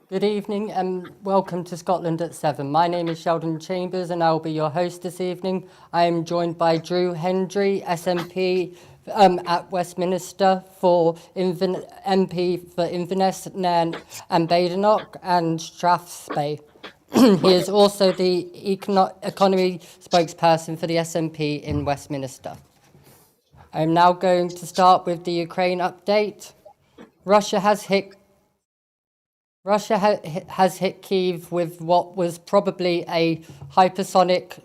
Good evening and welcome to Scotland at 7. My name is Sheldon Chambers and I'll be your host this evening. I am joined by Hendry, SNP at Westminster for MP for Inverness, Nairn and Badenoch and Strathspey. He is also the economy spokesperson for the SNP in Westminster. I am now going to start with the Ukraine update. Russia has hit Kyiv with what was probably a hypersonic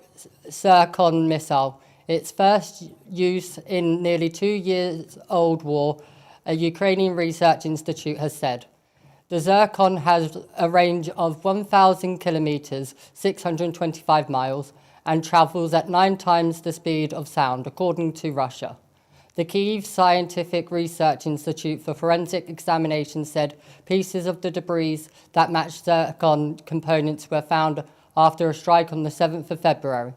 Zircon missile, its first use in nearly 2 years old war, a Ukrainian research institute has said. The Zircon has a range of 1,000 kilometers, 625 miles, and travels at 9 times the speed of sound, according to Russia. The Kyiv Scientific Research Institute for Forensic Examination said pieces of the debris that matched Zircon components were found after a strike on the 7th of February.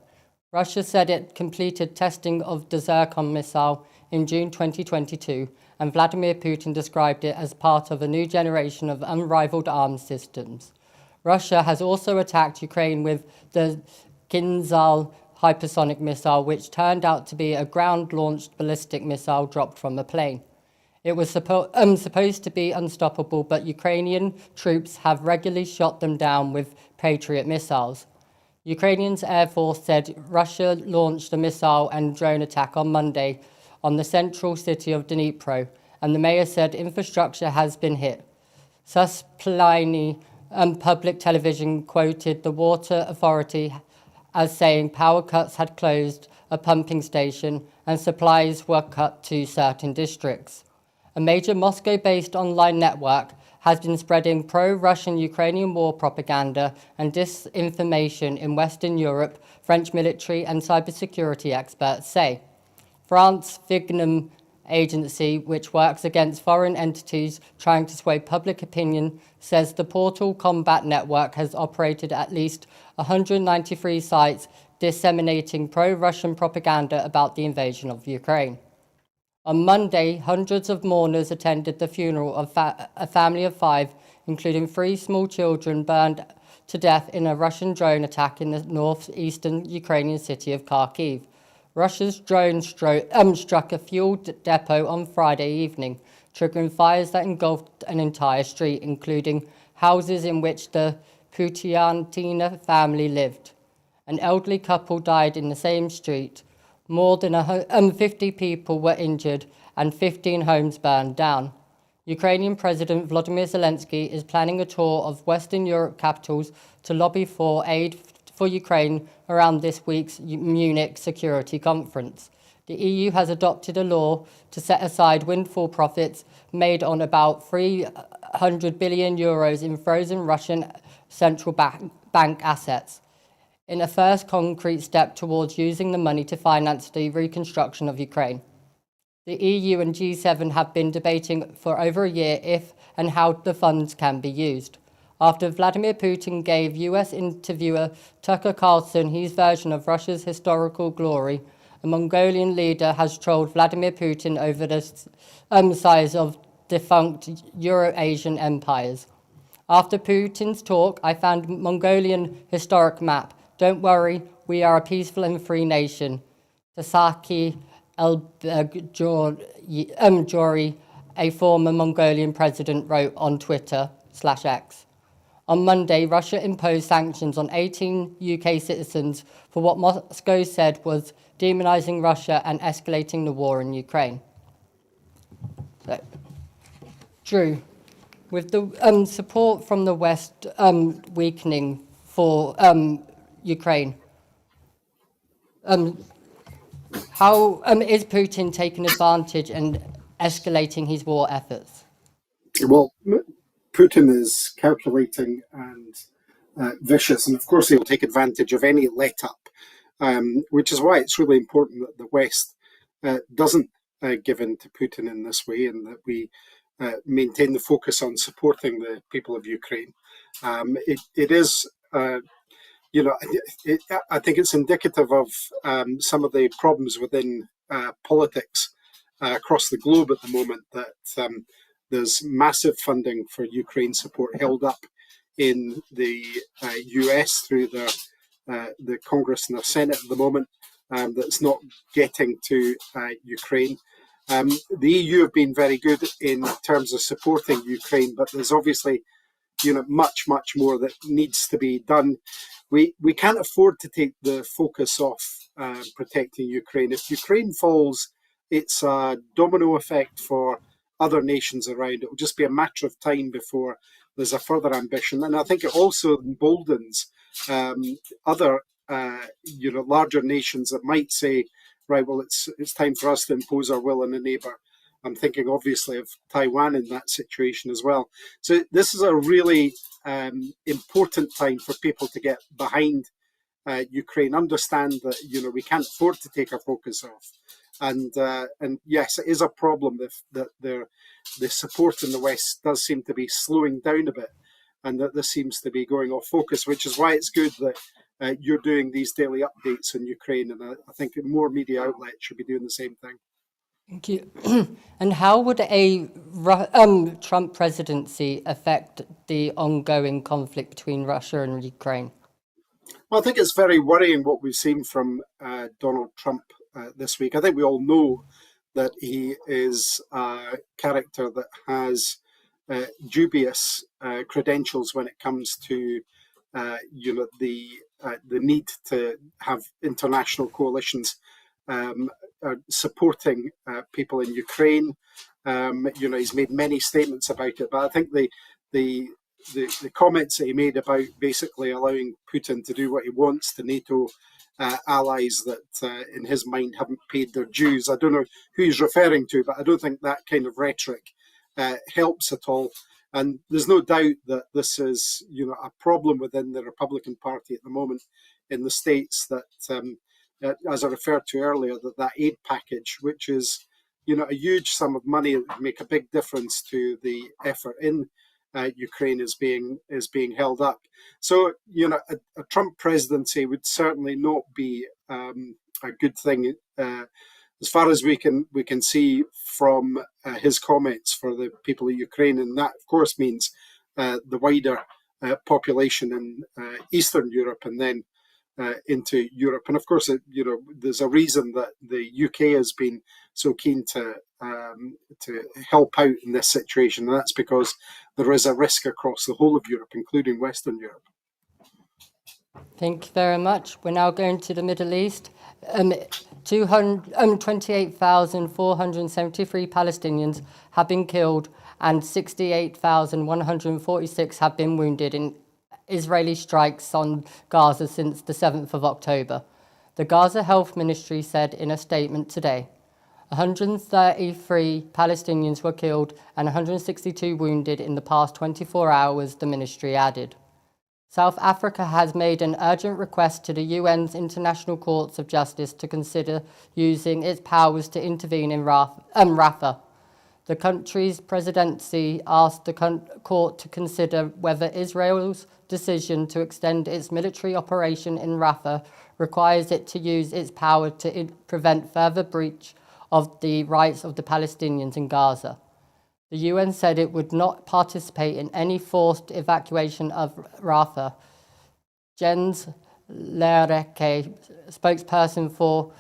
Russia said it completed testing of the Zircon missile in June 2022, and Vladimir Putin described it as part of a new generation of unrivaled arms systems. Russia has also attacked Ukraine with the Kinzhal hypersonic missile, which turned out to be a ground-launched ballistic missile dropped from a plane. It was supposed to be unstoppable, but Ukrainian troops have regularly shot them down with Patriot missiles. Ukrainian's Air Force said Russia launched a missile and drone attack on Monday on the central city of Dnipro, and the mayor said infrastructure has been hit. Suspilny public television quoted the water authority as saying power cuts had closed a pumping station and supplies were cut to certain districts. A major Moscow-based online network has been spreading pro-Russian Ukrainian war propaganda and disinformation in Western Europe, French military and cybersecurity experts say. France's Vignum agency, which works against foreign entities trying to sway public opinion, says the Portal Combat Network has operated at least 193 sites disseminating pro-Russian propaganda about the invasion of Ukraine. On Monday, hundreds of mourners attended the funeral of a family of 5, including 3 small children burned to death in a Russian drone attack in the northeastern Ukrainian city of Kharkiv. Russia's drone struck a fuel depot on Friday evening, triggering fires that engulfed an entire street, including houses in which the Putiantina family lived. An elderly couple died in the same street. More than 50 people were injured and 15 homes burned down. Ukrainian President Volodymyr Zelensky is planning a tour of Western Europe capitals to lobby for aid for Ukraine around this week's Munich Security Conference. The EU has adopted a law to set aside windfall profits made on about 300 billion euros in frozen Russian central bank assets, in a first concrete step towards using the money to finance the reconstruction of Ukraine. The EU and G7 have been debating for over a year if and how the funds can be used. After Vladimir Putin gave US interviewer Tucker Carlson his version of Russia's historical glory, a Mongolian leader has trolled Vladimir Putin over the size of defunct Euro-Asian empires. After Putin's talk, I found Mongolian historic map. Don't worry, we are a peaceful and free nation. Tasaki Elbegori, a former Mongolian president, wrote on Twitter/X. On Monday, Russia imposed sanctions on 18 UK citizens for what Moscow said was demonizing Russia and escalating the war in Ukraine. So, Drew, with the support from the West weakening for Ukraine, how is Putin taking advantage and escalating his war efforts? Well, Putin is calculating and vicious, and of course he'll take advantage of any let-up, which is why it's really important that the West doesn't give in to Putin in this way, and that we maintain the focus on supporting the people of Ukraine. It is, I think it's indicative of some of the problems within politics across the globe at the moment, that there's massive funding for Ukraine support held up in the US through the Congress and the Senate at the moment, that's not getting to Ukraine. The EU have been very good in terms of supporting Ukraine, but there's obviously much more that needs to be done. We can't afford to take the focus off protecting Ukraine. If Ukraine falls, it's a domino effect for other nations around. It will just be a matter of time before there's a further ambition, and I think it also emboldens other larger nations that might say, right, well, it's time for us to impose our will on a neighbour. I'm thinking obviously of Taiwan in that situation as well. So this is a really important time for people to get behind Ukraine, understand that we can't afford to take our focus off, and yes, it is a problem that the support in the West does seem to be slowing down a bit, and that this seems to be going off focus, which is why it's good that you're doing these daily updates on Ukraine, and I think more media outlets should be doing the same thing. Thank you. And how would a Trump presidency affect the ongoing conflict between Russia and Ukraine? Well, I think it's very worrying what we've seen from Donald Trump this week. I think we all know that he is a character that has dubious credentials when it comes to the need to have international coalitions supporting people in Ukraine. He's made many statements about it, but I think the comments that he made about basically allowing Putin to do what he wants to NATO allies that, in his mind, haven't paid their dues. I don't know who he's referring to, but I don't think that kind of rhetoric helps at all. And there's no doubt that this is, a problem within the Republican Party at the moment in the States that, as I referred to earlier, that aid package, which is, a huge sum of money that would make a big difference to the effort in Ukraine is being held up. So, a Trump presidency would certainly not be a good thing as far as we can see from his comments for the people of Ukraine, and that of course means the wider population in Eastern Europe and then into Europe. And of course, there's a reason that the UK has been so keen to help out in this situation, and that's because there is a risk across the whole of Europe, including Western Europe. Thank you very much. We're now going to the Middle East. 28,473 Palestinians have been killed and 68,146 have been wounded in Israeli strikes on Gaza since the 7th of October. The Gaza Health Ministry said in a statement today. 133 Palestinians were killed and 162 wounded in the past 24 hours, the ministry added. South Africa has made an urgent request to the UN's International Courts of Justice to consider using its powers to intervene in Rafah. The country's presidency asked the court to consider whether Israel's decision to extend its military operation in Rafah requires it to use its power to prevent further breach of the rights of the Palestinians in Gaza. The UN said it would not participate in any forced evacuation of Rafah. Jens Lereke, spokesperson for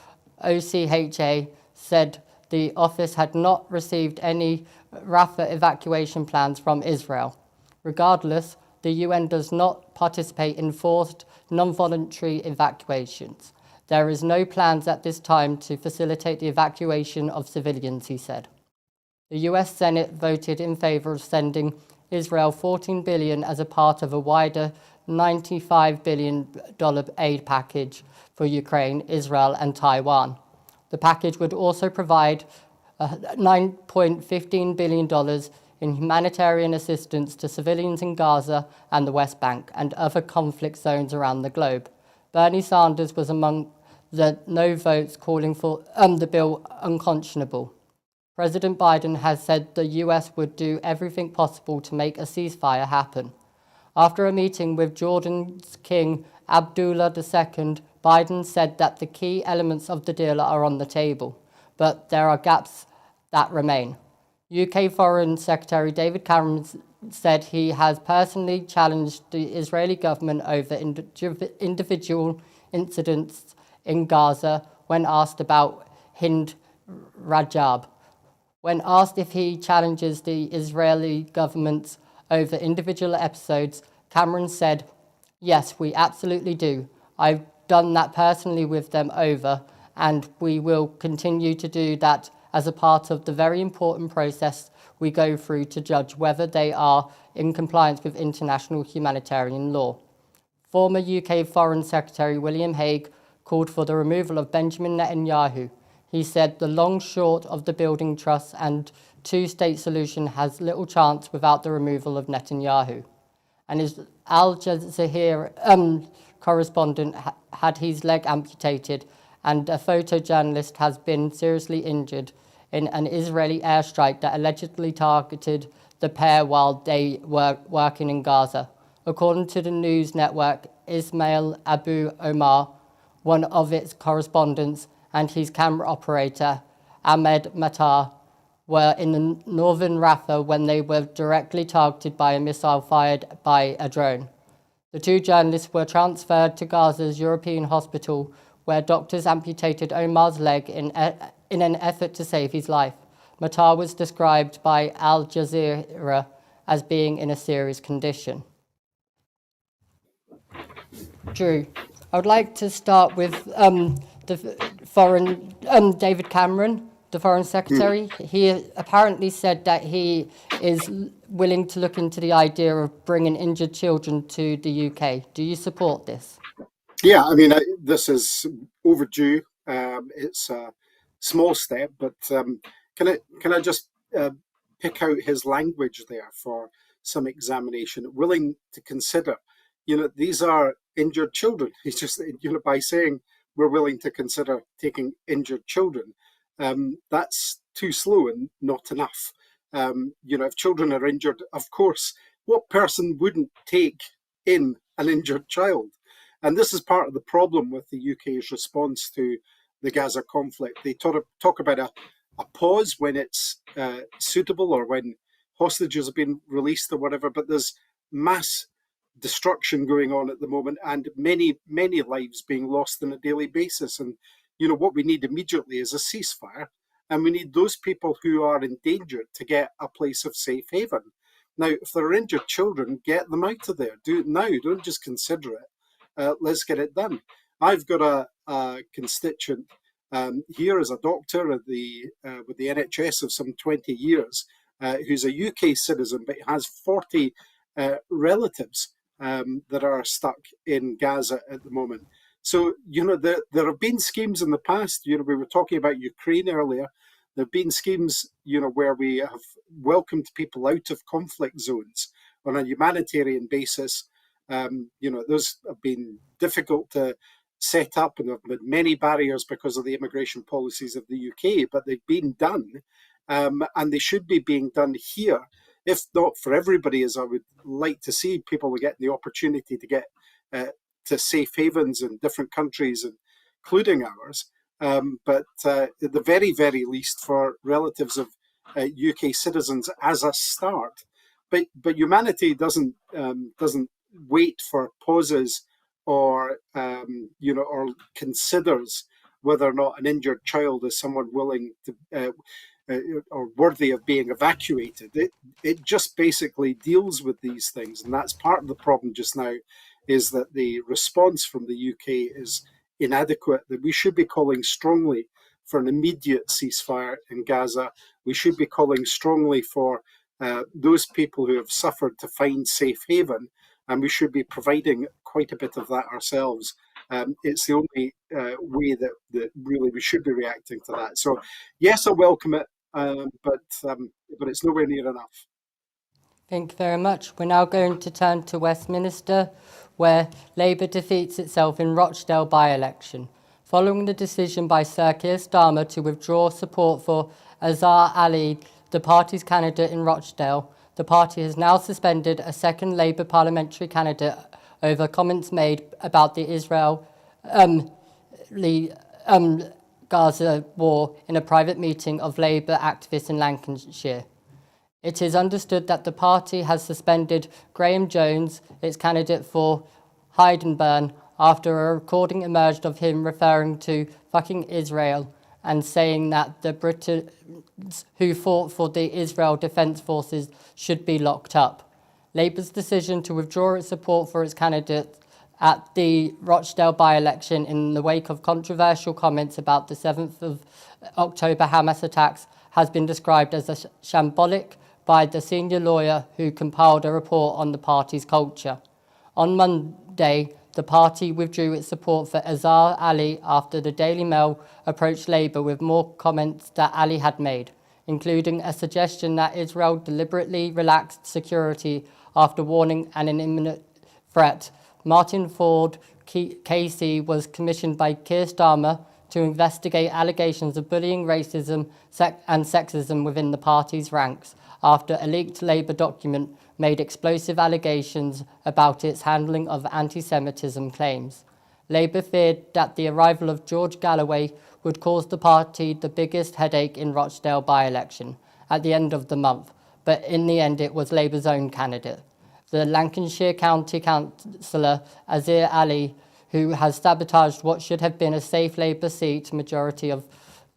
OCHA, said the office had not received any Rafah evacuation plans from Israel. Regardless, the UN does not participate in forced, non-voluntary evacuations. There is no plans at this time to facilitate the evacuation of civilians, he said. The US Senate voted in favor of sending Israel $14 billion as a part of a wider $95 billion aid package for Ukraine, Israel, and Taiwan. The package would also provide $9.15 billion in humanitarian assistance to civilians in Gaza and the West Bank and other conflict zones around the globe. Bernie Sanders was among the no votes calling for the bill unconscionable. President Biden has said the US would do everything possible to make a ceasefire happen. After a meeting with Jordan's King Abdullah II, Biden said that the key elements of the deal are on the table, but there are gaps that remain. UK Foreign Secretary David Cameron said he has personally challenged the Israeli government over individual incidents in Gaza when asked about Hind Rajab. When asked if he challenges the Israeli government over individual episodes, Cameron said, "Yes, we absolutely do. I've done that personally with them over, and we will continue to do that as a part of the very important process we go through to judge whether they are in compliance with international humanitarian law." Former UK Foreign Secretary William Hague called for the removal of Benjamin Netanyahu. He said the long short of the building trust and two-state solution has little chance without the removal of Netanyahu. And his Al Jazeera correspondent had his leg amputated, and a photojournalist has been seriously injured in an Israeli airstrike that allegedly targeted the pair while they were working in Gaza. According to the news network, Ismail Abu Omar, one of its correspondents, and his camera operator, Ahmed Matar, were in the northern Rafah when they were directly targeted by a missile fired by a drone. The two journalists were transferred to Gaza's European hospital, where doctors amputated Omar's leg in an effort to save his life. Matar was described by Al Jazeera as being in a serious condition. Drew, I would like to start with David Cameron, the Foreign Secretary. He apparently said that he is willing to look into the idea of bringing injured children to the UK. Do you support this? Yeah, I mean, this is overdue. It's a small step, but can I just pick out his language there for some examination? Willing to consider, these are injured children. He's just, by saying we're willing to consider taking injured children, that's too slow and not enough. If children are injured, of course, what person wouldn't take in an injured child? And this is part of the problem with the UK's response to the Gaza conflict. They talk about a pause when it's suitable or when hostages have been released or whatever, but there's mass destruction going on at the moment and many, many lives being lost on a daily basis. And, what we need immediately is a ceasefire, and we need those people who are in danger to get a place of safe haven. Now, if there are injured children, get them out of there. Do it now. Don't just consider it. Let's get it done. I've got a constituent here as a doctor at with the NHS of some 20 years, who's a UK citizen, but has 40 relatives that are stuck in Gaza at the moment. So, there have been schemes in the past. We were talking about Ukraine earlier. There have been schemes, where we have welcomed people out of conflict zones on a humanitarian basis. Those have been difficult to set up, and there have been many barriers because of the immigration policies of the UK, but they've been done, and they should be being done here, if not for everybody, as I would like to see people getting the opportunity to get to safe havens in different countries, including ours, but at the very, very least for relatives of UK citizens as a start. But humanity doesn't wait for pauses or or considers whether or not an injured child is someone willing to or worthy of being evacuated. It just basically deals with these things, and that's part of the problem just now, is that the response from the UK is inadequate. That we should be calling strongly for an immediate ceasefire in Gaza. We should be calling strongly for those people who have suffered to find safe haven, and we should be providing quite a bit of that ourselves. It's the only way that really we should be reacting to that. So, yes, I welcome it, but it's nowhere near enough. Thank you very much. We're now going to turn to Westminster, where Labour defeats itself in Rochdale by-election. Following the decision by Sir Keir Starmer to withdraw support for Azhar Ali, the party's candidate in Rochdale, the party has now suspended a second Labour parliamentary candidate over comments made about the Israel-Gaza war in a private meeting of Labour activists in Lancashire. It is understood that the party has suspended Graham Jones, its candidate for Hydenburn, after a recording emerged of him referring to fucking Israel and saying that the Britons who fought for the Israel Defence Forces should be locked up. Labour's decision to withdraw its support for its candidate at the Rochdale by-election in the wake of controversial comments about the 7th of October Hamas attacks has been described as shambolic by the senior lawyer who compiled a report on the party's culture. On Monday, the party withdrew its support for Azhar Ali after the Daily Mail approached Labour with more comments that Ali had made, including a suggestion that Israel deliberately relaxed security after warning an imminent threat. Martin Ford KC was commissioned by Keir Starmer to investigate allegations of bullying, racism and sexism within the party's ranks after a leaked Labour document made explosive allegations about its handling of anti-Semitism claims. Labour feared that the arrival of George Galloway would cause the party the biggest headache in Rochdale by-election at the end of the month, but in the end it was Labour's own candidate. The Lancashire County Councillor Azhar Ali, who has sabotaged what should have been a safe Labour seat majority of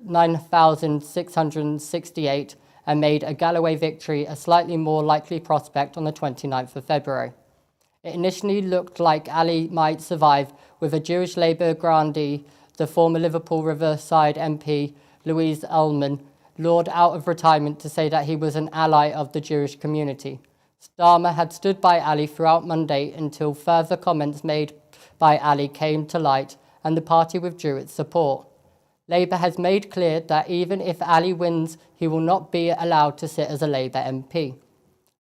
9,668 and made a Galloway victory a slightly more likely prospect on the 29th of February. It initially looked like Ali might survive, with a Jewish Labour grandee, the former Liverpool Riverside MP Louise Ullman, lured out of retirement to say that he was an ally of the Jewish community. Starmer had stood by Ali throughout Monday until further comments made by Ali came to light and the party withdrew its support. Labour has made clear that even if Ali wins, he will not be allowed to sit as a Labour MP.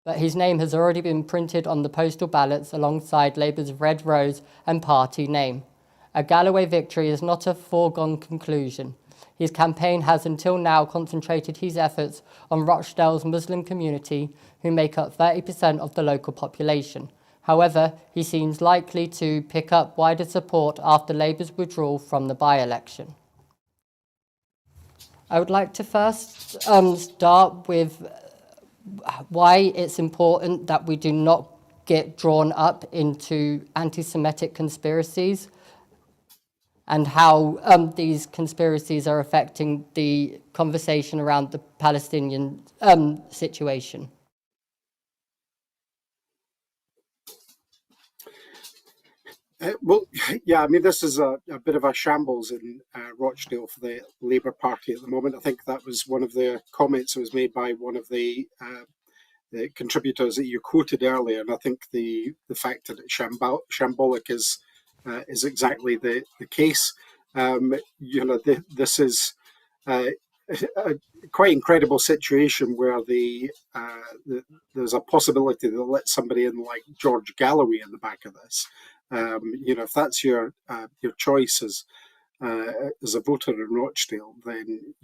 But his name has already been printed on the postal ballots alongside Labour's red rose and party name. A Galloway victory is not a foregone conclusion. His campaign has until now concentrated his efforts on Rochdale's Muslim community, who make up 30% of the local population. However, he seems likely to pick up wider support after Labour's withdrawal from the by-election. I would like to first start with why it's important that we do not get drawn up into anti-Semitic conspiracies and how these conspiracies are affecting the conversation around the Palestinian situation. Well, yeah, I mean, this is a bit of a shambles in Rochdale for the Labour Party at the moment. I think that was one of the comments that was made by one of the contributors that you quoted earlier, and I think the fact that it's shambolic is exactly the case. This is a quite incredible situation where there's a possibility they'll let somebody in like George Galloway in the back of this. If that's your choice as a voter in Rochdale, then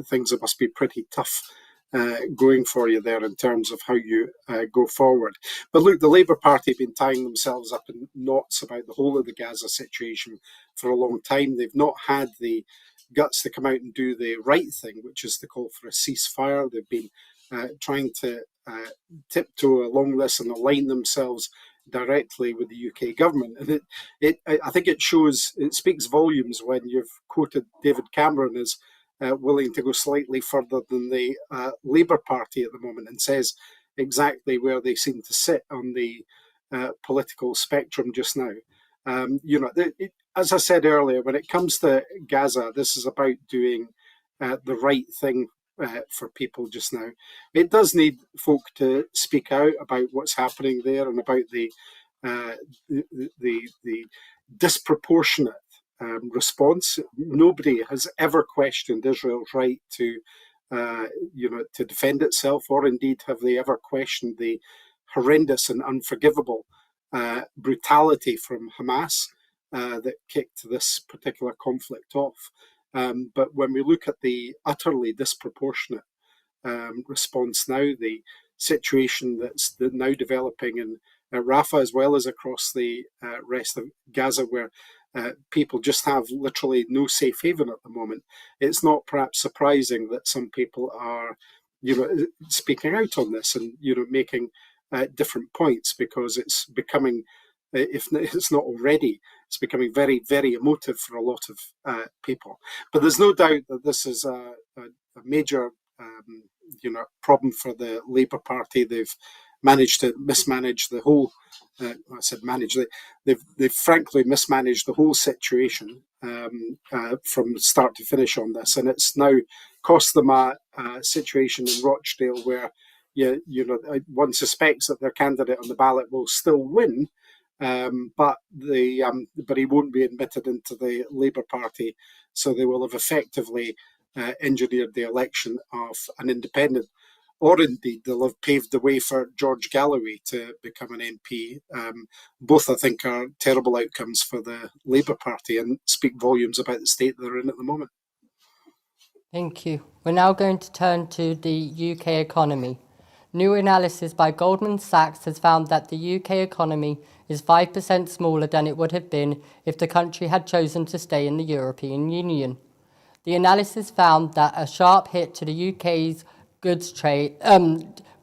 things must be pretty tough going for you there in terms of how you go forward. But look, the Labour Party have been tying themselves up in knots about the whole of the Gaza situation for a long time. They've not had the guts to come out and do the right thing, which is to call for a ceasefire. They've been trying to tiptoe along this and align themselves directly with the UK government, and I think it speaks volumes when you've quoted David Cameron as willing to go slightly further than the Labour Party at the moment, and says exactly where they seem to sit on the political spectrum just now. As I said earlier, when it comes to Gaza, this is about doing the right thing for people just now. It does need folk to speak out about what's happening there and about the disproportionate response. Nobody has ever questioned Israel's right to defend itself, or indeed have they ever questioned the horrendous and unforgivable brutality from Hamas that kicked this particular conflict off. But when we look at the utterly disproportionate response now, the situation that's now developing in Rafah as well as across the rest of Gaza, where people just have literally no safe haven at the moment, it's not perhaps surprising that some people are speaking out on this and making different points, because it's becoming, if it's not already, it's becoming very, very emotive for a lot of people. But there's no doubt that this is a major, problem for the Labour Party. They've managed to mismanage the whole. I said manage. They've frankly mismanaged the whole situation from start to finish on this, and it's now cost them a situation in Rochdale where one suspects that their candidate on the ballot will still win, but he won't be admitted into the Labour Party, so they will have effectively engineered the election of an independent, or indeed they'll have paved the way for George Galloway to become an MP. Both, I think, are terrible outcomes for the Labour Party and speak volumes about the state they're in at the moment. Thank you. We're now going to turn to the UK economy. New analysis by Goldman Sachs has found that the UK economy is 5% smaller than it would have been if the country had chosen to stay in the European Union. The analysis found that a sharp hit to the UK's goods trade,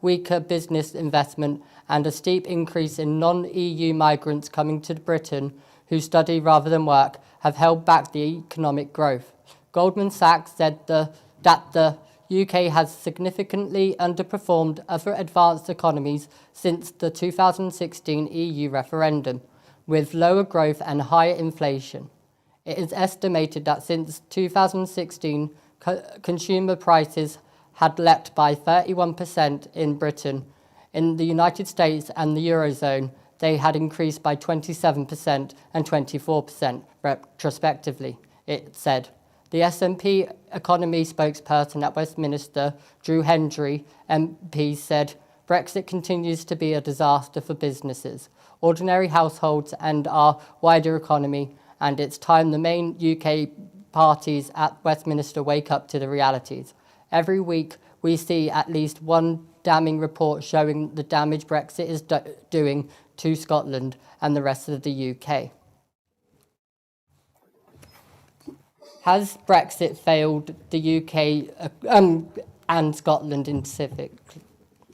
weaker business investment, and a steep increase in non-EU migrants coming to Britain who study rather than work have held back the economic growth. Goldman Sachs said that the UK has significantly underperformed other advanced economies since the 2016 EU referendum, with lower growth and higher inflation. It is estimated that since 2016, consumer prices had leapt by 31% in Britain. In the United States and the Eurozone, they had increased by 27% and 24% respectively, it said. The SNP economy spokesperson at Westminster, Hendry, MP, said, Brexit continues to be a disaster for businesses, ordinary households and our wider economy, and it's time the main UK parties at Westminster wake up to the realities. Every week we see at least one damning report showing the damage Brexit is doing to Scotland and the rest of the UK. Has Brexit failed the UK and Scotland in specific?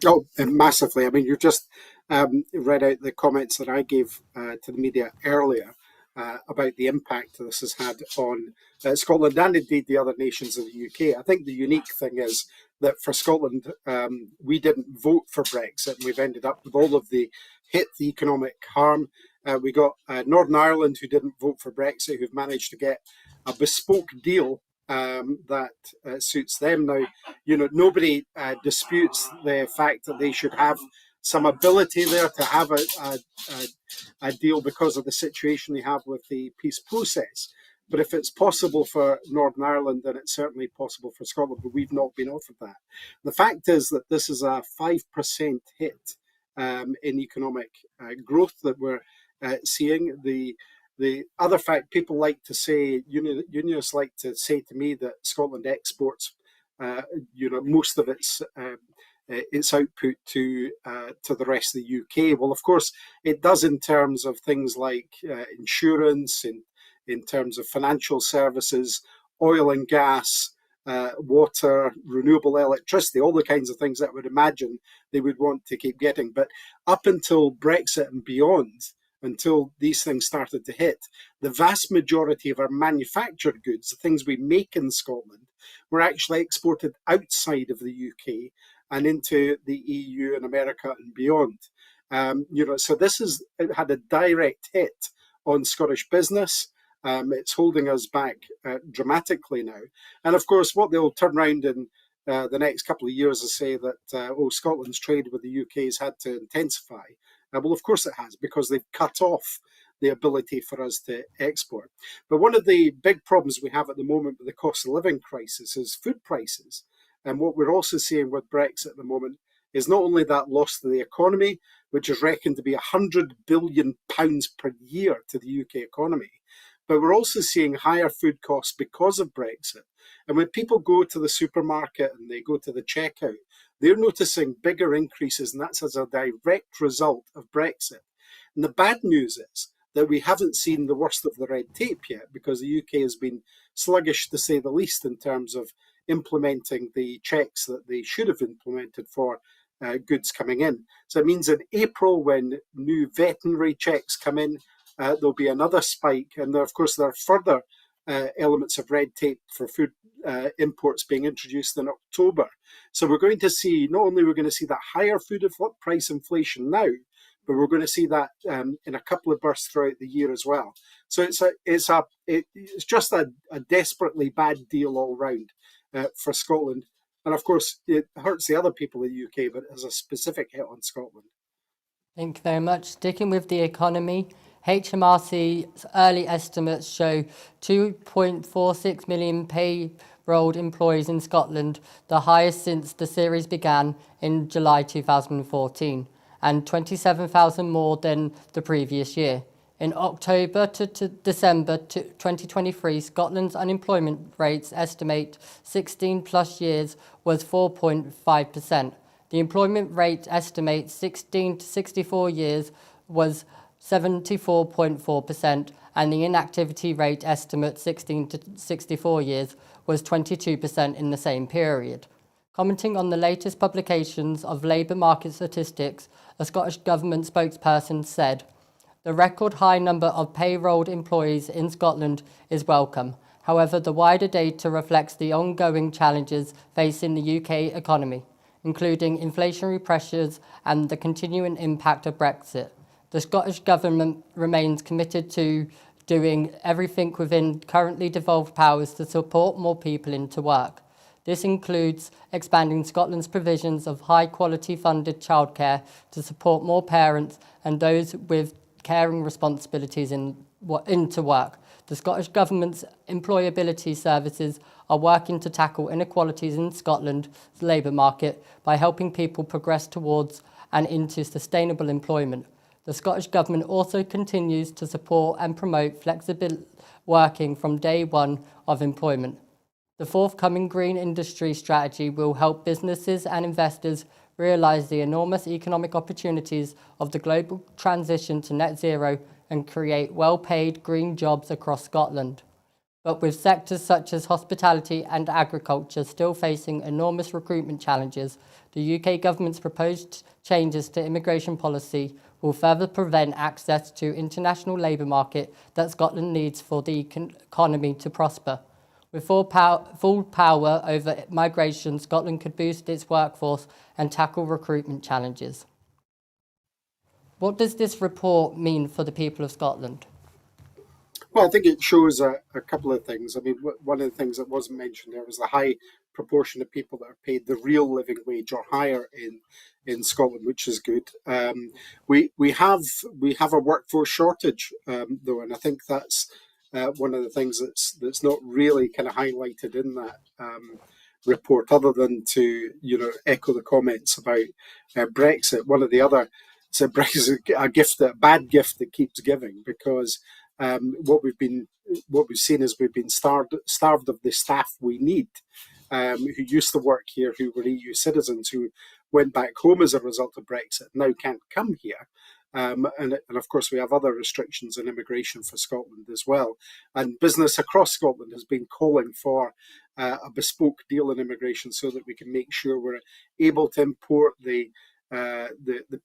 Oh, massively. I mean, you just read out the comments that I gave to the media earlier about the impact this has had on Scotland and indeed the other nations of the UK. I think the unique thing is that for Scotland, we didn't vote for Brexit, and we've ended up with all of the economic harm. We got Northern Ireland, who didn't vote for Brexit, who've managed to get a bespoke deal that suits them. Now, nobody disputes the fact that they should have some ability there to have a deal because of the situation they have with the peace process. But if it's possible for Northern Ireland, then it's certainly possible for Scotland, but we've not been offered that. The fact is that this is a 5% hit in economic growth that we're seeing. The other fact, people like to say, unionists like to say to me that Scotland exports, most of its output to the rest of the UK. Well, of course, it does in terms of things like insurance, in terms of financial services, oil and gas, water, renewable electricity, all the kinds of things that I would imagine they would want to keep getting. But up until Brexit and beyond, until these things started to hit, the vast majority of our manufactured goods, the things we make in Scotland, were actually exported outside of the UK and into the EU and America and beyond. So this has had a direct hit on Scottish business. It's holding us back dramatically now. And of course, what they'll turn around in the next couple of years is say that, Scotland's trade with the UK has had to intensify. Well, of course it has, because they've cut off the ability for us to export. But one of the big problems we have at the moment with the cost of living crisis is food prices. And what we're also seeing with Brexit at the moment is not only that loss to the economy, which is reckoned to be £100 billion per year to the UK economy, but we're also seeing higher food costs because of Brexit. And when people go to the supermarket and they go to the checkout, they're noticing bigger increases, and that's as a direct result of Brexit. And the bad news is that we haven't seen the worst of the red tape yet, because the UK has been sluggish, to say the least, in terms of implementing the checks that they should have implemented for goods coming in. So it means in April, when new veterinary checks come in, there'll be another spike. And there, of course, there are further elements of red tape for food imports being introduced in October. So we're going to see, not only we're going to see that higher food price inflation now, but we're going to see that in a couple of bursts throughout the year as well. So it's just a desperately bad deal all round for Scotland. And of course, it hurts the other people in the UK, but it has a specific hit on Scotland. Thank you very much. Sticking with the economy, HMRC's early estimates show 2.46 million payrolled employees in Scotland, the highest since the series began in July 2014, and 27,000 more than the previous year. In October to December 2023, Scotland's unemployment rates estimate 16 plus years was 4.5%. The employment rate estimate 16 to 64 years was 74.4%, and the inactivity rate estimate 16 to 64 years was 22% in the same period. Commenting on the latest publications of labour market statistics, a Scottish Government spokesperson said, "The record high number of payrolled employees in Scotland is welcome. However, the wider data reflects the ongoing challenges facing the UK economy, including inflationary pressures and the continuing impact of Brexit. The Scottish Government remains committed to doing everything within currently devolved powers to support more people into work. This includes expanding Scotland's provisions of high-quality funded childcare to support more parents and those with caring responsibilities into work. The Scottish Government's employability services are working to tackle inequalities in Scotland's labour market by helping people progress towards and into sustainable employment. The Scottish Government also continues to support and promote flexible working from day one of employment. The forthcoming green industry strategy will help businesses and investors realise the enormous economic opportunities of the global transition to net zero and create well-paid green jobs across Scotland. But with sectors such as hospitality and agriculture still facing enormous recruitment challenges, the UK Government's proposed changes to immigration policy will further prevent access to international labour market that Scotland needs for the economy to prosper. With full power over migration, Scotland could boost its workforce and tackle recruitment challenges." What does this report mean for the people of Scotland? Well, I think it shows a couple of things. I mean, one of the things that wasn't mentioned there was the high proportion of people that are paid the real living wage or higher in Scotland, which is good. We have a workforce shortage, though, and I think that's one of the things that's not really kind of highlighted in that report, other than to echo the comments about Brexit. One of the other, so Brexit is a bad gift that keeps giving, because what we've seen is we've been starved of the staff we need, who used to work here, who were EU citizens, who went back home as a result of Brexit, now can't come here. And of course, we have other restrictions on immigration for Scotland as well. And business across Scotland has been calling for a bespoke deal in immigration so that we can make sure we're able to import the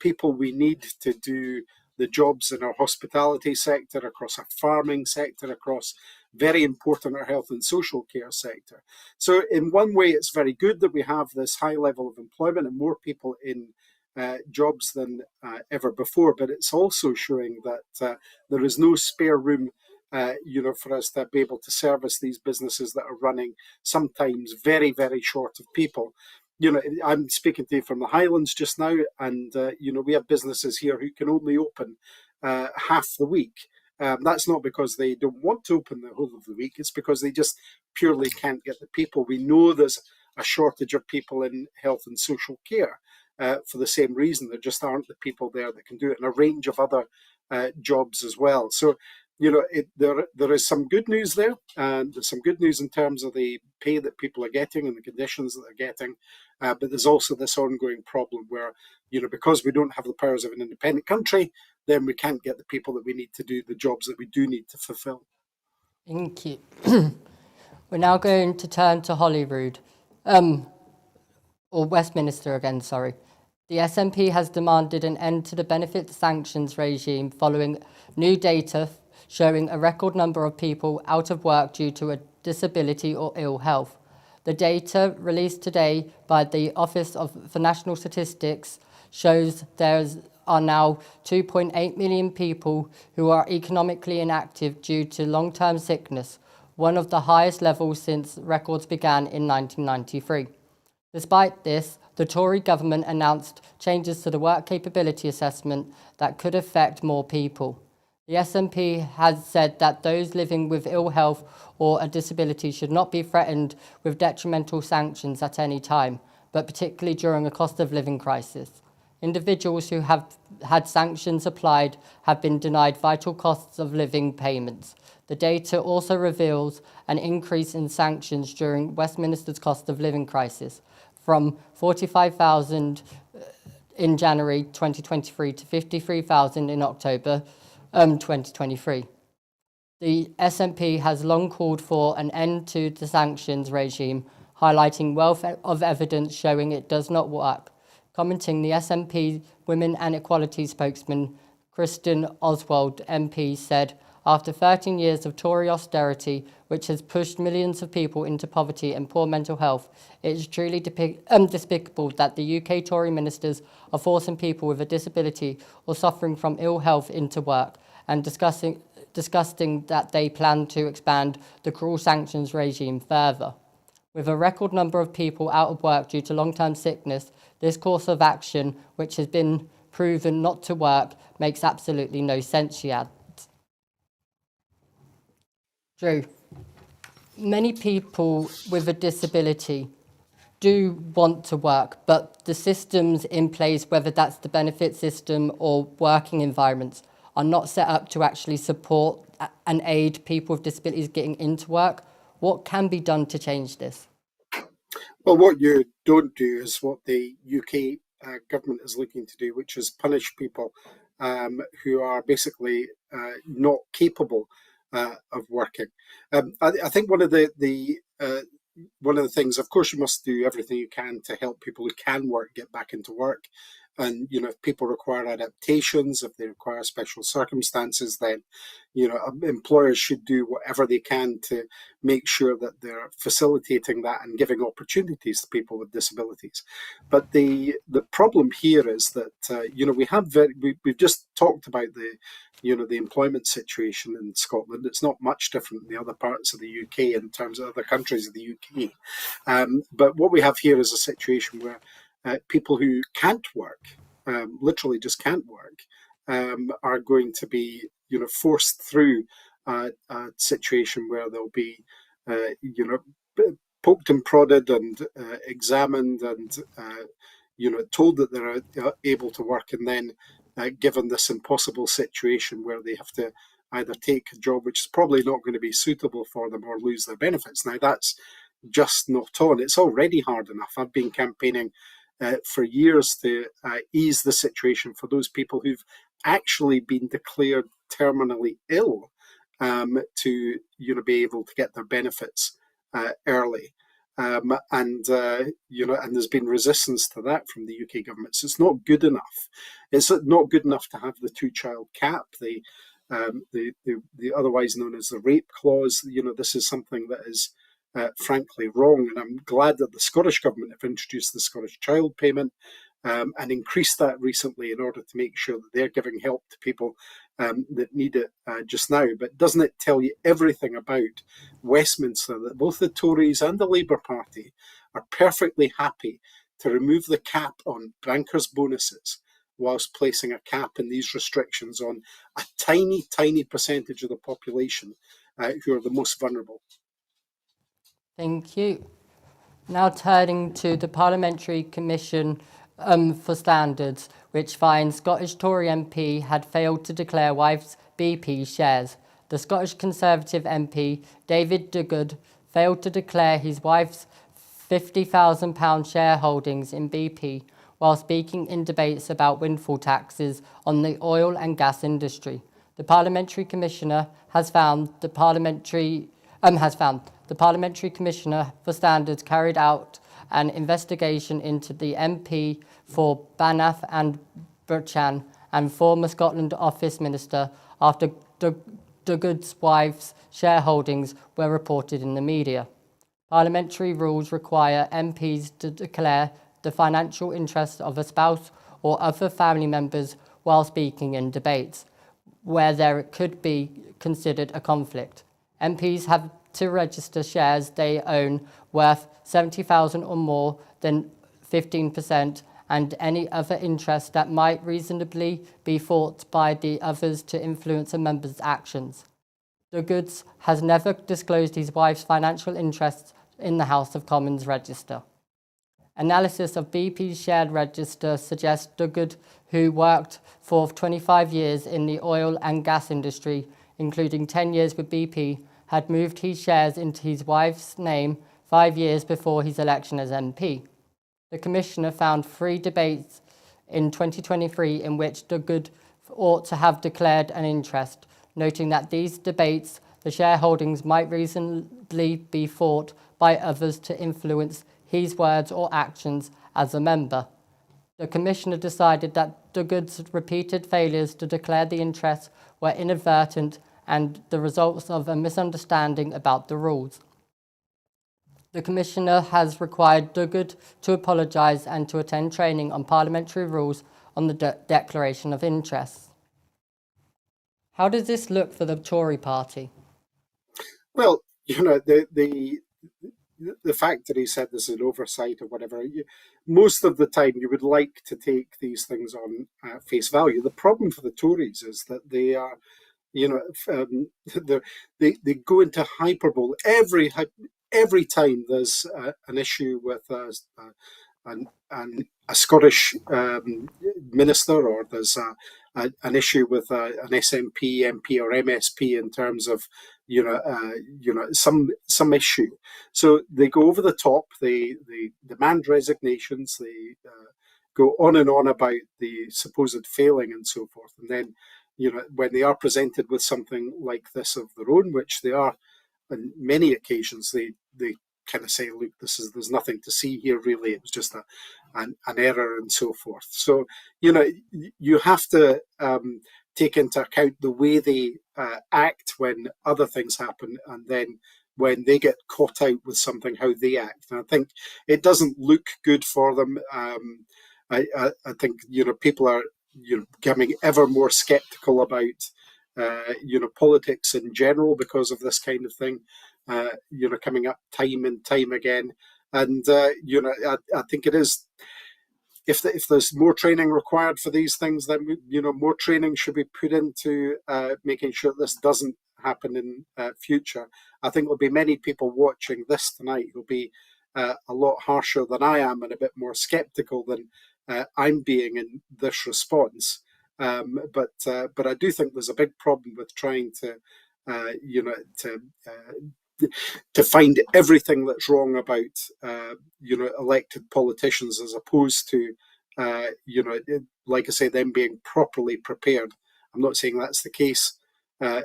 people we need to do the jobs in our hospitality sector, across our farming sector, across very important our health and social care sector. So in one way, it's very good that we have this high level of employment and more people in jobs than ever before, but it's also showing that there is no spare room for us to be able to service these businesses that are running sometimes very, very short of people. I'm speaking to you from the Highlands just now, and we have businesses here who can only open half the week. That's not because they don't want to open the whole of the week, it's because they just purely can't get the people. We know there's a shortage of people in health and social care for the same reason. There just aren't the people there that can do it, and a range of other jobs as well. So there is some good news there, and there's some good news in terms of the pay that people are getting and the conditions that they're getting. But there's also this ongoing problem where, because we don't have the powers of an independent country, then we can't get the people that we need to do the jobs that we do need to fulfill. Thank you. We're now going to turn to Holyrood. or Westminster again, sorry. The SNP has demanded an end to the benefit sanctions regime following new data showing a record number of people out of work due to a disability or ill health. The data released today by the Office for National Statistics shows there are now 2.8 million people who are economically inactive due to long-term sickness, one of the highest levels since records began in 1993. Despite this, the Tory government announced changes to the work capability assessment that could affect more people. The SNP has said that those living with ill health or a disability should not be threatened with detrimental sanctions at any time, but particularly during a cost of living crisis. Individuals who have had sanctions applied have been denied vital costs of living payments. The data also reveals an increase in sanctions during Westminster's cost of living crisis, from 45,000 in January 2023 to 53,000 in October 2023. The SNP has long called for an end to the sanctions regime, highlighting wealth of evidence showing it does not work. Commenting, the SNP Women and Equality spokesman Kristen Oswald MP said, after 13 years of Tory austerity, which has pushed millions of people into poverty and poor mental health, it is truly despicable that the UK Tory ministers are forcing people with a disability or suffering from ill health into work, and disgusting that they plan to expand the cruel sanctions regime further. With a record number of people out of work due to long-term sickness, this course of action, which has been proven not to work, makes absolutely no sense, she adds. Drew, many people with a disability do want to work, but the systems in place, whether that's the benefit system or working environments, are not set up to actually support and aid people with disabilities getting into work. What can be done to change this? Well, what you don't do is what the UK government is looking to do, which is punish people who are basically not capable of working. I think one of the things, of course, you must do everything you can to help people who can work get back into work. And, if people require adaptations, if they require special circumstances, then, employers should do whatever they can to make sure that they're facilitating that and giving opportunities to people with disabilities. But the problem here is that, we've just talked about the employment situation in Scotland. It's not much different in the other parts of the UK in terms of other countries of the UK. But what we have here is a situation where people who can't work, literally just can't work, are going to be, forced through a situation where they'll be, poked and prodded and examined and, told that they're able to work, and then given this impossible situation where they have to either take a job which is probably not going to be suitable for them or lose their benefits. Now, that's just not on. It's already hard enough. I've been campaigning for years to ease the situation for those people who've actually been declared terminally ill, to be able to get their benefits early. And there's been resistance to that from the UK government. So it's not good enough. It's not good enough to have the two-child cap, the otherwise known as the rape clause. This is something that is frankly wrong, and I'm glad that the Scottish government have introduced the Scottish Child Payment and increased that recently in order to make sure that they're giving help to people that need it just now. But doesn't it tell you everything about Westminster that both the Tories and the Labour Party are perfectly happy to remove the cap on bankers' bonuses whilst placing a cap in these restrictions on a tiny, tiny percentage of the population who are the most vulnerable? Thank you. Now turning to the Parliamentary Commission for Standards, which finds Scottish Tory MP had failed to declare wife's BP shares. The Scottish Conservative MP, David Duguid, failed to declare his wife's £50,000 shareholdings in BP while speaking in debates about windfall taxes on the oil and gas industry. The Parliamentary Commissioner has found the Parliamentary Commissioner for Standards carried out an investigation into the MP for Banff and Burchan and former Scotland Office Minister after Dugard's wife's shareholdings were reported in the media. Parliamentary rules require MPs to declare the financial interests of a spouse or other family members while speaking in debates, where there could be considered a conflict. MPs have to register shares they own worth 70,000 or more than 15%, and any other interest that might reasonably be thought by the others to influence a member's actions. Dugard has never disclosed his wife's financial interests in the House of Commons register. Analysis of BP's shared register suggests Dugard, who worked for 25 years in the oil and gas industry, including 10 years with BP, had moved his shares into his wife's name 5 years before his election as MP. The Commissioner found 3 debates in 2023 in which Dugard ought to have declared an interest, noting that these debates, the shareholdings might reasonably be thought by others to influence his words or actions as a member. The Commissioner decided that Dugard's repeated failures to declare the interests were inadvertent and the results of a misunderstanding about the rules. The Commissioner has required Dugard to apologise and to attend training on parliamentary rules on the declaration of interests. How does this look for the Tory party? Well, the fact that he said this is an oversight or whatever, most of the time you would like to take these things on face value. The problem for the Tories is that they are, they go into hyperbole every time there's an issue with a Scottish minister, or there's an issue with an SNP, MP, or MSP in terms of some issue. So they go over the top. They demand resignations. They go on and on about the supposed failing and so forth. And then, when they are presented with something like this of their own, which they are on many occasions, they kind of say, look, there's nothing to see here really. It was just an error and so forth. So, you have to take into account the way they act when other things happen, and then when they get caught out with something, how they act. And I think it doesn't look good for them. I think, people are becoming ever more skeptical about politics in general because of this kind of thing, coming up time and time again. And I think it is, if there's more training required for these things, then more training should be put into making sure this doesn't happen in future. I think there'll be many people watching this tonight who'll be a lot harsher than I am and a bit more skeptical than I'm being in this response. But I do think there's a big problem with trying to find everything that's wrong about elected politicians, as opposed to like I say, them being properly prepared. I'm not saying that's the case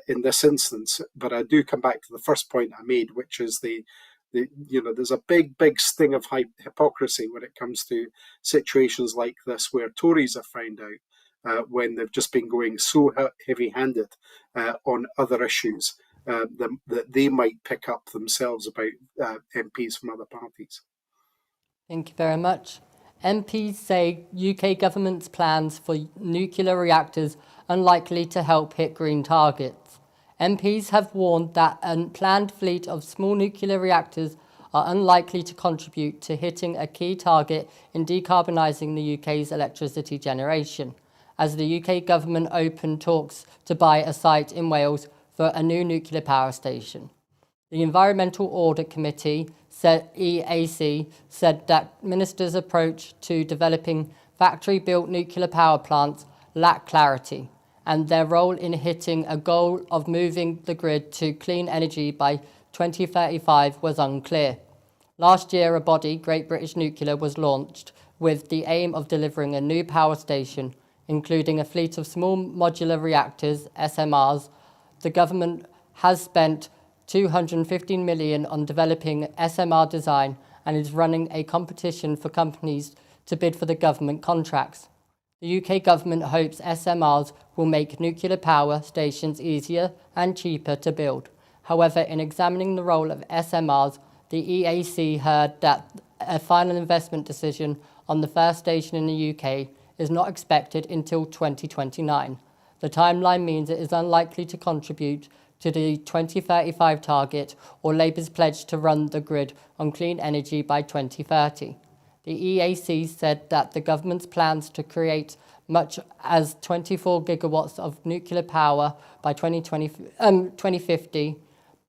in this instance, but I do come back to the first point I made, which is there's a big sting of hypocrisy when it comes to situations like this, where Tories have found out when they've just been going so heavy-handed on other issues that they might pick up themselves about MPs from other parties. Thank you very much. MPs say UK government's plans for nuclear reactors unlikely to help hit green targets. MPs have warned that a planned fleet of small nuclear reactors are unlikely to contribute to hitting a key target in decarbonising the UK's electricity generation, as the UK government opened talks to buy a site in Wales for a new nuclear power station. The Environmental Audit Committee, EAC, said that ministers' approach to developing factory-built nuclear power plants lack clarity, and their role in hitting a goal of moving the grid to clean energy by 2035 was unclear. Last year, a body, Great British Nuclear, was launched with the aim of delivering a new power station, including a fleet of small modular reactors, SMRs. The government has spent £215 million on developing SMR design and is running a competition for companies to bid for the government contracts. The UK government hopes SMRs will make nuclear power stations easier and cheaper to build. However, in examining the role of SMRs, the EAC heard that a final investment decision on the first station in the UK is not expected until 2029. The timeline means it is unlikely to contribute to the 2035 target or Labour's pledge to run the grid on clean energy by 2030. The EAC said that the government's plans to create much as 24 gigawatts of nuclear power by 2050,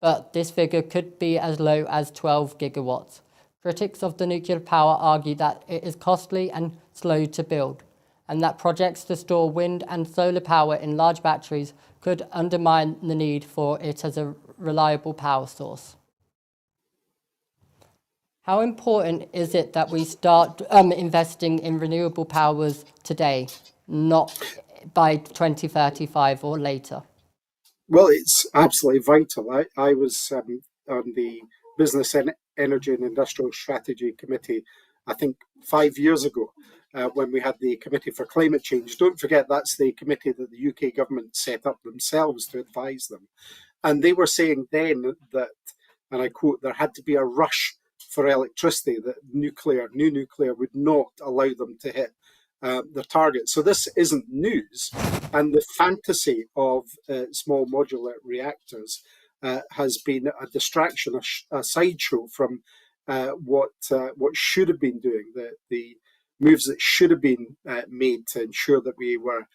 but this figure could be as low as 12 gigawatts. Critics of the nuclear power argue that it is costly and slow to build, and that projects to store wind and solar power in large batteries could undermine the need for it as a reliable power source. How important is it that we start investing in renewable powers today, not by 2035 or later? Well, it's absolutely vital. I was on the Business, Energy and Industrial Strategy Committee, I think 5 years ago, when we had the Committee for Climate Change. Don't forget, that's the committee that the UK government set up themselves to advise them. And they were saying then that, and I quote, there had to be a rush for electricity, that new nuclear would not allow them to hit the target. So this isn't news. And the fantasy of small modular reactors has been a distraction, a sideshow from what should have been doing, the moves that should have been made to ensure that we were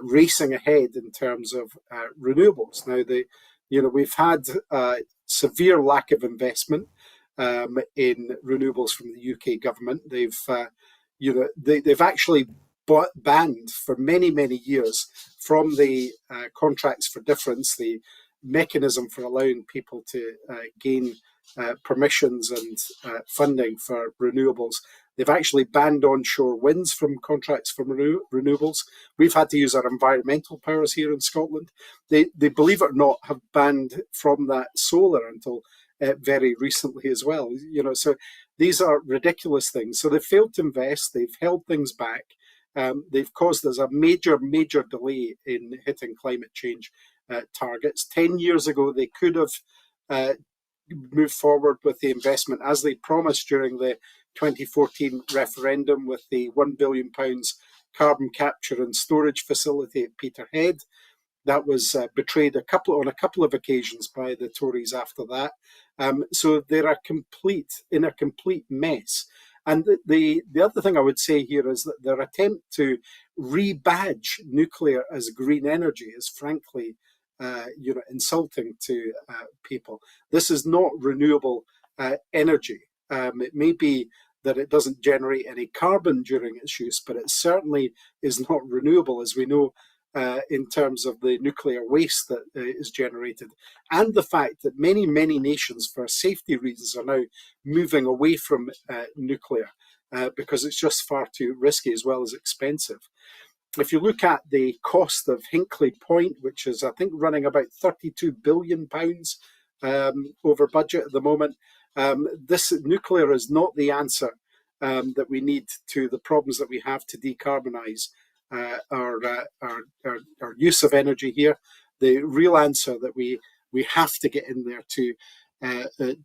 racing ahead in terms of renewables. Now, we've had a severe lack of investment in renewables from the UK government. They've actually banned for many years from the contracts for difference, the mechanism for allowing people to gain permissions and funding for renewables. They've actually banned onshore winds from contracts for renewables. We've had to use our environmental powers here in Scotland. They believe it or not, have banned from that solar until very recently as well. So these are ridiculous things. So they've failed to invest. They've held things back. They've caused us a major delay in hitting climate change targets. 10 years ago, they could have moved forward with the investment as they promised during the 2014 referendum with the £1 billion carbon capture and storage facility at Peterhead. That was betrayed on a couple of occasions by the Tories after that. So they're in a complete mess. And the other thing I would say here is that their attempt to rebadge nuclear as green energy is frankly, insulting to people. This is not renewable energy. It may be that it doesn't generate any carbon during its use, but it certainly is not renewable, as we know, in terms of the nuclear waste that is generated, and the fact that many nations, for safety reasons, are now moving away from nuclear because it's just far too risky as well as expensive. If you look at the cost of Hinkley Point, which is, I think, running about £32 billion over budget at the moment, this nuclear is not the answer that we need to the problems that we have to decarbonise our use of energy here. The real answer that we have to get in there to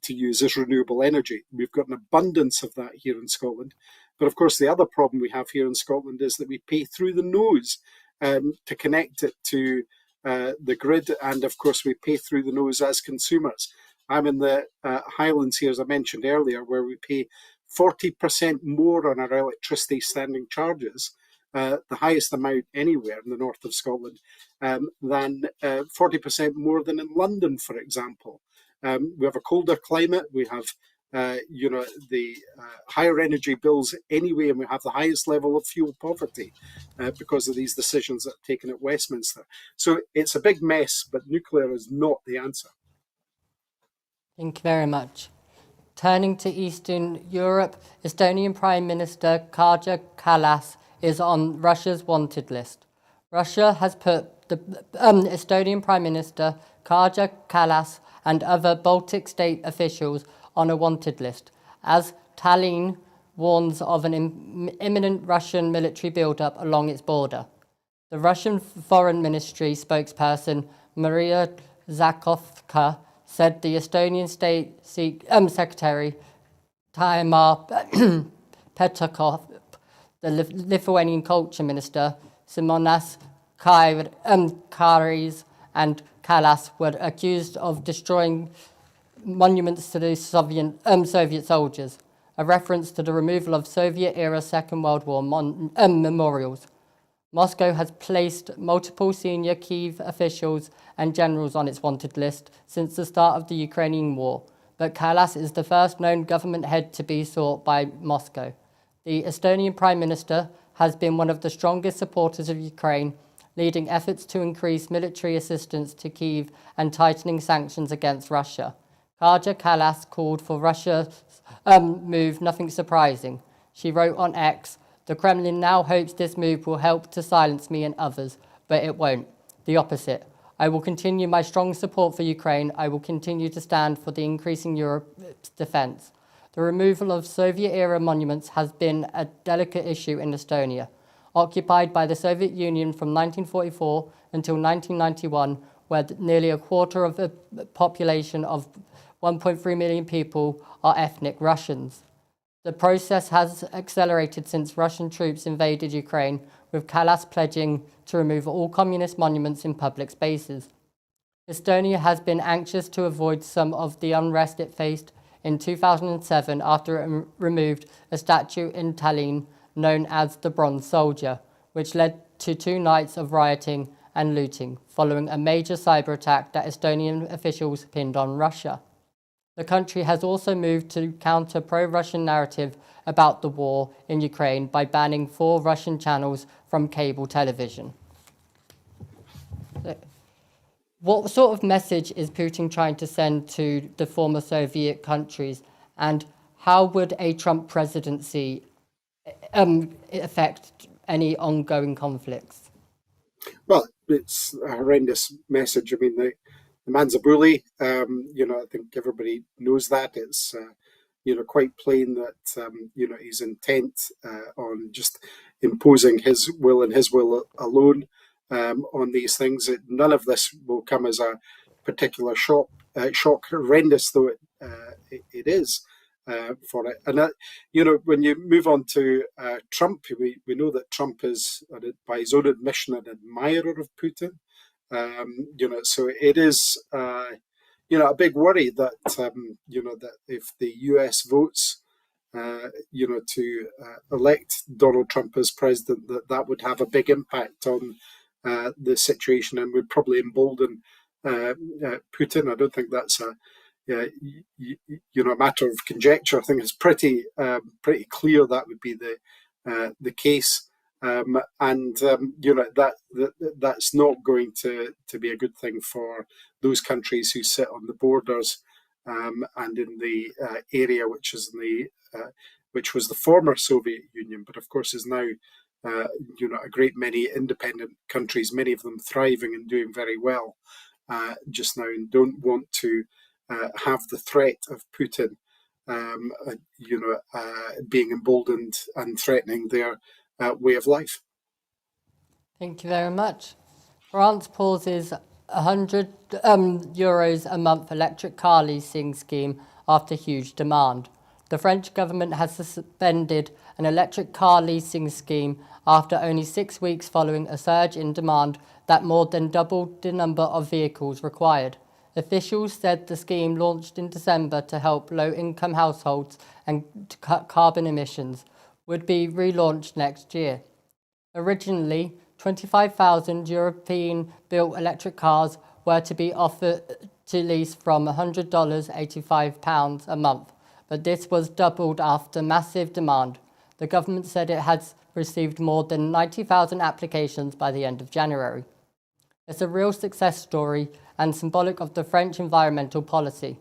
use is renewable energy. We've got an abundance of that here in Scotland. But of course, the other problem we have here in Scotland is that we pay through the nose to connect it to the grid. And of course, we pay through the nose as consumers. I'm in the Highlands here, as I mentioned earlier, where we pay 40% more on our electricity standing charges, the highest amount anywhere in the north of Scotland, than 40% more than in London, for example. We have a colder climate. We have, the higher energy bills anyway, and we have the highest level of fuel poverty because of these decisions that are taken at Westminster. So it's a big mess, but nuclear is not the answer. Thank you very much. Turning to Eastern Europe, Estonian Prime Minister Kaja Kallas is on Russia's wanted list. Russia has put the Estonian Prime Minister Kaja Kallas and other Baltic state officials on a wanted list, as Tallinn warns of an imminent Russian military buildup along its border. The Russian Foreign Ministry spokesperson Maria Zakhovka said the Estonian State Secretary Taimar Petakov, the Lithuanian Culture Minister Simonas Karis and Kallas were accused of destroying monuments to the Soviet soldiers, a reference to the removal of Soviet-era Second World War memorials. Moscow has placed multiple senior Kyiv officials and generals on its wanted list since the start of the Ukrainian war, but Kallas is the first known government head to be sought by Moscow. The Estonian Prime Minister has been one of the strongest supporters of Ukraine, leading efforts to increase military assistance to Kyiv and tightening sanctions against Russia. Kaja Kallas called for Russia's move nothing surprising. She wrote on X, "The Kremlin now hopes this move will help to silence me and others, but it won't. The opposite. I will continue my strong support for Ukraine. I will continue to stand for the increasing Europe's defense." The removal of Soviet-era monuments has been a delicate issue in Estonia. Occupied by the Soviet Union from 1944 until 1991, where nearly a quarter of the population of 1.3 million people are ethnic Russians. The process has accelerated since Russian troops invaded Ukraine, with Kallas pledging to remove all communist monuments in public spaces. Estonia has been anxious to avoid some of the unrest it faced in 2007 after it removed a statue in Tallinn known as the Bronze Soldier, which led to 2 nights of rioting and looting, following a major cyber attack that Estonian officials pinned on Russia. The country has also moved to counter pro-Russian narrative about the war in Ukraine by banning 4 Russian channels from cable television. What sort of message is Putin trying to send to the former Soviet countries, and how would a Trump presidency affect any ongoing conflicts? Well, it's a horrendous message. I mean, the man's a bully. I think everybody knows that. It's quite plain that he's intent on just imposing his will and his will alone on these things. None of this will come as a particular shock, horrendous though it is for it. And when you move on to Trump, we know that Trump is, by his own admission, an admirer of Putin. So it is, a big worry that, that if the US votes, to elect Donald Trump as president, that would have a big impact on the situation and would probably embolden Putin. I don't think that's a matter of conjecture. I think it's pretty clear that would be the case. That's not going to be a good thing for those countries who sit on the borders and in the area which was the former Soviet Union, but of course is now a great many independent countries, many of them thriving and doing very well just now, and don't want to have the threat of Putin, being emboldened and threatening their way of life. Thank you very much. France pauses €100 a month electric car leasing scheme after huge demand. The French government has suspended an electric car leasing scheme after only 6 weeks following a surge in demand that more than doubled the number of vehicles required. Officials said the scheme, launched in December to help low-income households and to cut carbon emissions, would be relaunched next year. Originally, 25,000 European-built electric cars were to be offered to lease from $100, £85 a month, but this was doubled after massive demand. The government said it has received more than 90,000 applications by the end of January. It's a real success story and symbolic of the French environmental policy.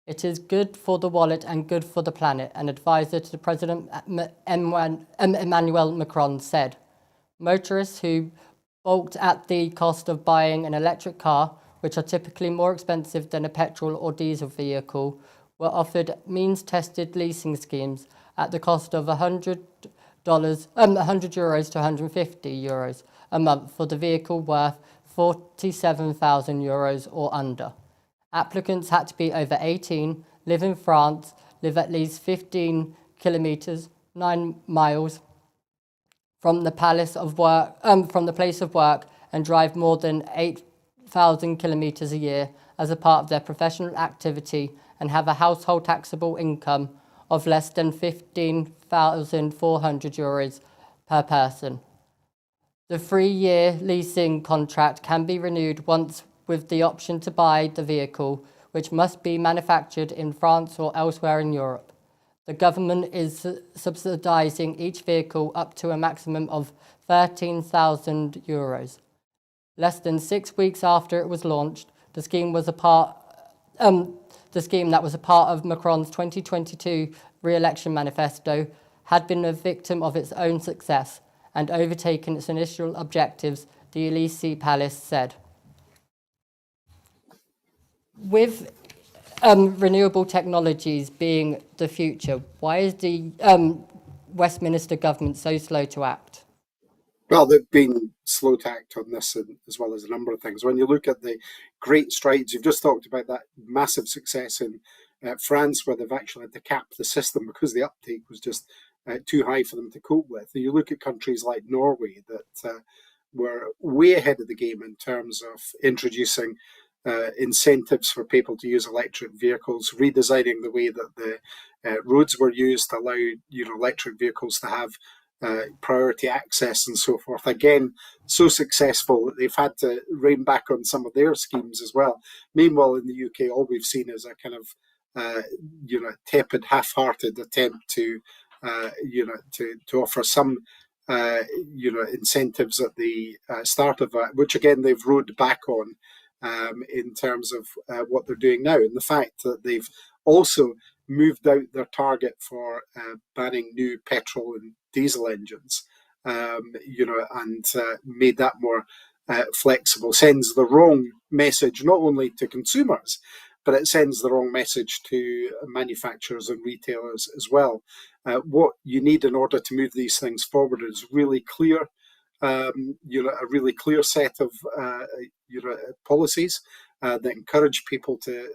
It is good for the wallet and good for the planet, an advisor to President Emmanuel Macron said. Motorists who balked at the cost of buying an electric car, which are typically more expensive than a petrol or diesel vehicle, were offered means-tested leasing schemes at the cost of €100 to €150 a month for the vehicle worth €47,000 or under. Applicants had to be over 18, live in France, live at least 15 kilometres, 9 miles from the place of work, and drive more than 8,000 kilometres a year as a part of their professional activity, and have a household taxable income of less than €15,400 per person. The 3-year leasing contract can be renewed once with the option to buy the vehicle, which must be manufactured in France or elsewhere in Europe. The government is subsidising each vehicle up to a maximum of €13,000. Less than 6 weeks after it was launched, the scheme that was a part of Macron's 2022 re-election manifesto had been a victim of its own success and overtaken its initial objectives, the Elysee Palace said. With renewable technologies being the future, why is the Westminster government so slow to act? Well, they've been slow to act on this, as well as a number of things. When you look at the great strides, you've just talked about that massive success in France, where they've actually had to cap the system because the uptake was just too high for them to cope with. You look at countries like Norway that were way ahead of the game in terms of introducing incentives for people to use electric vehicles, redesigning the way that the roads were used to allow electric vehicles to have priority access and so forth. Again, so successful that they've had to rein back on some of their schemes as well. Meanwhile, in the UK, all we've seen is a kind of tepid, half-hearted attempt to offer some incentives at the start of that, which again they've rode back on in terms of what they're doing now, and the fact that they've also moved out their target for banning new petrol and diesel engines, and made that more flexible, sends the wrong message not only to consumers, but it sends the wrong message to manufacturers and retailers as well. What you need in order to move these things forward is really clear, a really clear set of policies that encourage people to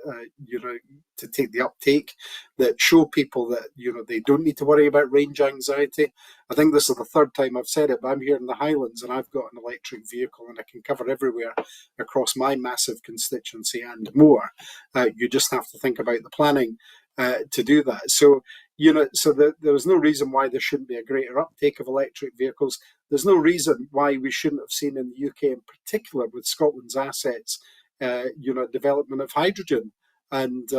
take the uptake, that show people that they don't need to worry about range anxiety. I think this is the third time I've said it, but I'm here in the Highlands and I've got an electric vehicle and I can cover everywhere across my massive constituency and more. You just have to think about the planning to do that. So there's no reason why there shouldn't be a greater uptake of electric vehicles. There's no reason why we shouldn't have seen in the UK, in particular with Scotland's assets, development of hydrogen and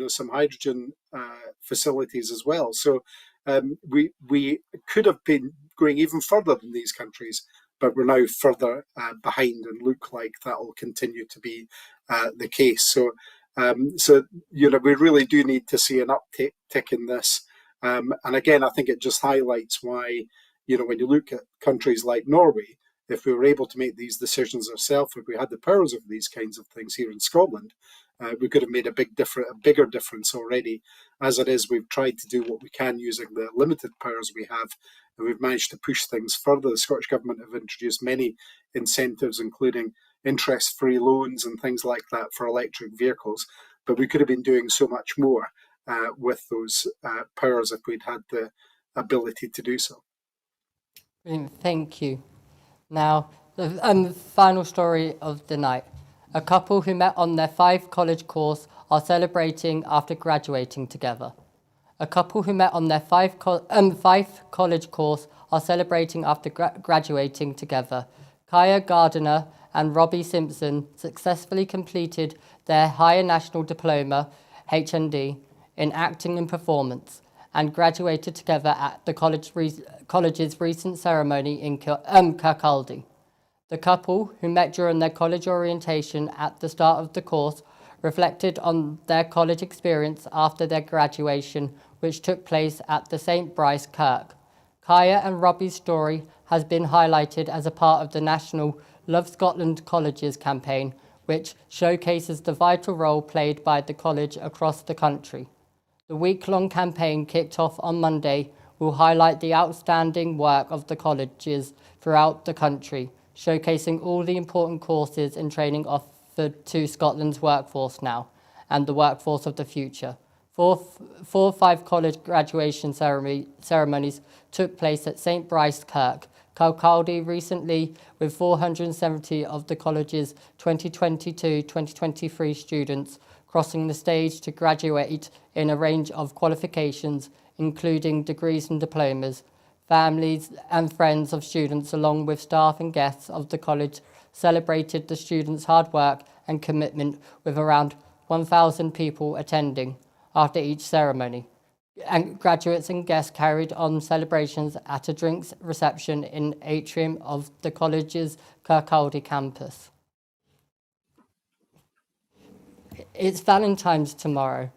some hydrogen facilities as well. So we could have been going even further than these countries, but we're now further behind and look like that will continue to be the case. So we really do need to see an uptick in this. And again, I think it just highlights why, when you look at countries like Norway, if we were able to make these decisions ourselves, if we had the powers of these kinds of things here in Scotland, we could have made a bigger difference already. As it is, we've tried to do what we can using the limited powers we have, and we've managed to push things further. The Scottish Government have introduced many incentives, including interest-free loans and things like that for electric vehicles, but we could have been doing so much more with those powers if we'd had the ability to do so. Brilliant, thank you. Now, the final story of the night. A couple who met on their 5 college course are celebrating after graduating together. A couple who met on their 5 college course are celebrating after graduating together. Kaya Gardiner and Robbie Simpson successfully completed their Higher National Diploma, HND, in acting and performance, and graduated together at the college's recent ceremony in Kirkcaldy. The couple, who met during their college orientation at the start of the course, reflected on their college experience after their graduation, which took place at the St. Brice Kirk. Kaya and Robbie's story has been highlighted as a part of the national Love Scotland Colleges campaign, which showcases the vital role played by the college across the country. The week-long campaign kicked off on Monday will highlight the outstanding work of the colleges throughout the country, showcasing all the important courses and training offered to Scotland's workforce now and the workforce of the future. Four or five college graduation ceremonies took place at St Brice Kirk, Kirkcaldy recently, with 470 of the college's 2022-2023 students crossing the stage to graduate in a range of qualifications, including degrees and diplomas. Families and friends of students, along with staff and guests of the college, celebrated the students' hard work and commitment with around 1,000 people attending after each ceremony. And graduates and guests carried on celebrations at a drinks reception in atrium of the college's Kirkcaldy campus. It's Valentine's tomorrow.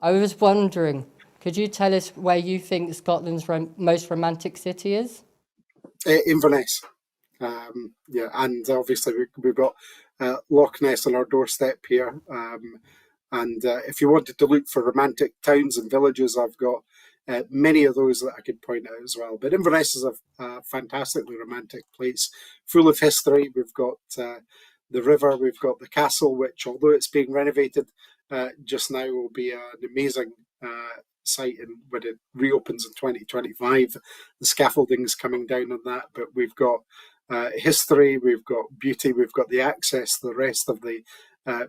I was wondering, could you tell us where you think Scotland's most romantic city is? Inverness. And obviously we've got Loch Ness on our doorstep here. And if you wanted to look for romantic towns and villages, I've got many of those that I could point out as well. But Inverness is a fantastically romantic place, full of history. We've got the river, we've got the castle, which, although it's being renovated just now, will be an amazing site when it reopens in 2025. The scaffolding's coming down on that, but we've got history, we've got beauty, we've got the access to the rest of the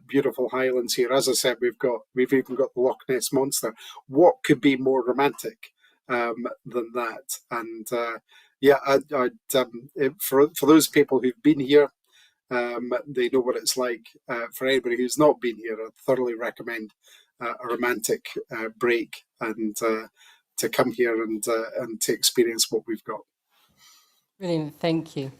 beautiful Highlands here. As I said, we've even got the Loch Ness Monster. What could be more romantic than that? And for those people who've been here, they know what it's like. For anybody who's not been here, I'd thoroughly recommend a romantic break and to come here and to experience what we've got. Brilliant, thank you.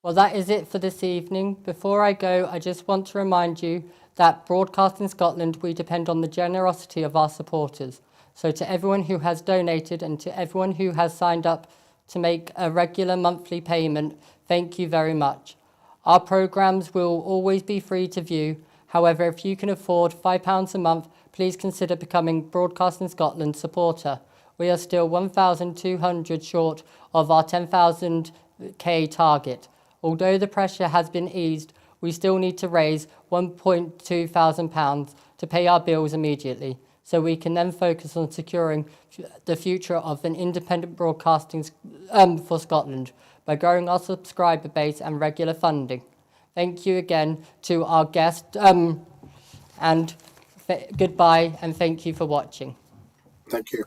Well, that is it for this evening. Before I go, I just want to remind you that Broadcasting Scotland, we depend on the generosity of our supporters. So to everyone who has donated and to everyone who has signed up to make a regular monthly payment, thank you very much. Our programmes will always be free to view. However, if you can afford £5 a month, please consider becoming Broadcasting Scotland supporter. We are still 1,200 short of our 10,000k target. Although the pressure has been eased, we still need to raise £1,200 to pay our bills immediately, so we can then focus on securing the future of an independent broadcasting for Scotland by growing our subscriber base and regular funding. Thank you again to our guest, and goodbye, and thank you for watching. Thank you.